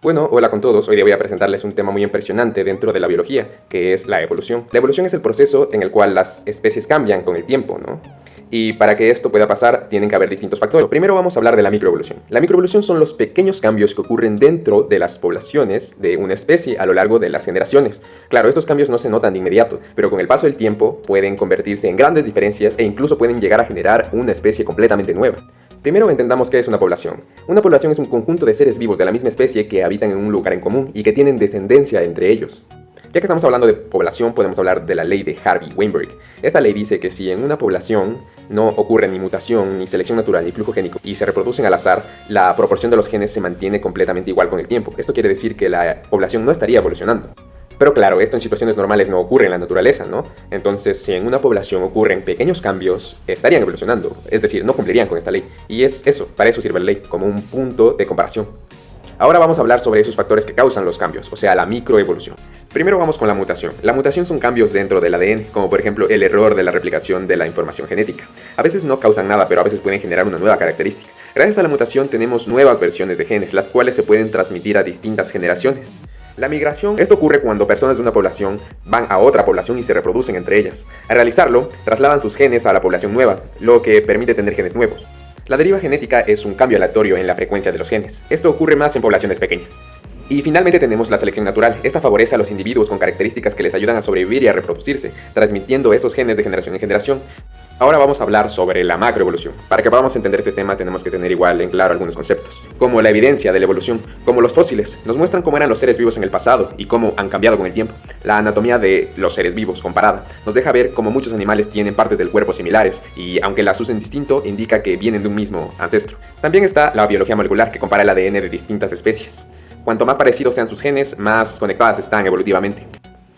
Bueno, hola con todos. Hoy día voy a presentarles un tema muy impresionante dentro de la biología, que es la evolución. La evolución es el proceso en el cual las especies cambian con el tiempo, ¿no? Y para que esto pueda pasar, tienen que haber distintos factores. Primero vamos a hablar de la microevolución. La microevolución son los pequeños cambios que ocurren dentro de las poblaciones de una especie a lo largo de las generaciones. Claro, estos cambios no se notan de inmediato, pero con el paso del tiempo pueden convertirse en grandes diferencias e incluso pueden llegar a generar una especie completamente nueva. Primero entendamos qué es una población. Una población es un conjunto de seres vivos de la misma especie que habitan en un lugar en común y que tienen descendencia entre ellos. Ya que estamos hablando de población, podemos hablar de la ley de Harvey-Weinberg. Esta ley dice que si en una población no ocurre ni mutación, ni selección natural, ni flujo génico, y se reproducen al azar, la proporción de los genes se mantiene completamente igual con el tiempo. Esto quiere decir que la población no estaría evolucionando. Pero claro, esto en situaciones normales no ocurre en la naturaleza, ¿no? Entonces, si en una población ocurren pequeños cambios, estarían evolucionando, es decir, no cumplirían con esta ley. Y es eso, para eso sirve la ley, como un punto de comparación. Ahora vamos a hablar sobre esos factores que causan los cambios, o sea, la microevolución. Primero vamos con la mutación. La mutación son cambios dentro del ADN, como por ejemplo el error de la replicación de la información genética. A veces no causan nada, pero a veces pueden generar una nueva característica. Gracias a la mutación tenemos nuevas versiones de genes, las cuales se pueden transmitir a distintas generaciones. La migración, esto ocurre cuando personas de una población van a otra población y se reproducen entre ellas. Al realizarlo, trasladan sus genes a la población nueva, lo que permite tener genes nuevos. La deriva genética es un cambio aleatorio en la frecuencia de los genes. Esto ocurre más en poblaciones pequeñas. Y finalmente tenemos la selección natural. Esta favorece a los individuos con características que les ayudan a sobrevivir y a reproducirse, transmitiendo esos genes de generación en generación. Ahora vamos a hablar sobre la macroevolución. Para que podamos entender este tema tenemos que tener igual en claro algunos conceptos, como la evidencia de la evolución, como los fósiles, nos muestran cómo eran los seres vivos en el pasado y cómo han cambiado con el tiempo. La anatomía de los seres vivos comparada nos deja ver cómo muchos animales tienen partes del cuerpo similares y aunque las usen distinto, indica que vienen de un mismo ancestro. También está la biología molecular que compara el ADN de distintas especies. Cuanto más parecidos sean sus genes, más conectadas están evolutivamente.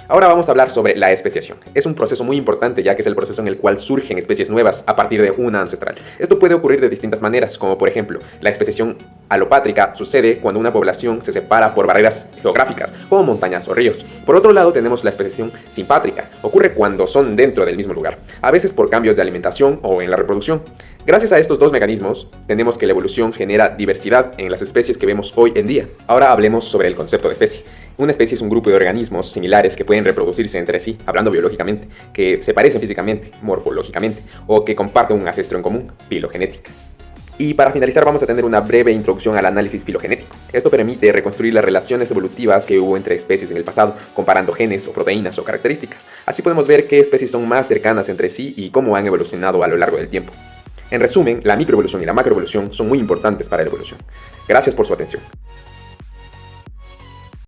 Ahora vamos a hablar sobre la especiación. Es un proceso muy importante ya que es el proceso en el cual surgen especies nuevas a partir de una ancestral. Esto puede ocurrir de distintas maneras, como por ejemplo, la especiación alopátrica sucede cuando una población se separa por barreras geográficas, como montañas o ríos. Por otro lado tenemos la especiación simpátrica. Ocurre cuando son dentro del mismo lugar, a veces por cambios de alimentación o en la reproducción. Gracias a estos dos mecanismos, tenemos que la evolución genera diversidad en las especies que vemos hoy en día. Ahora hablemos sobre el concepto de especie. Una especie es un grupo de organismos similares que pueden reproducirse entre sí, hablando biológicamente, que se parecen físicamente, morfológicamente, o que comparten un ancestro en común, filogenética. Y para finalizar vamos a tener una breve introducción al análisis filogenético. Esto permite reconstruir las relaciones evolutivas que hubo entre especies en el pasado, comparando genes o proteínas o características. Así podemos ver qué especies son más cercanas entre sí y cómo han evolucionado a lo largo del tiempo. En resumen, la microevolución y la macroevolución son muy importantes para la evolución. Gracias por su atención.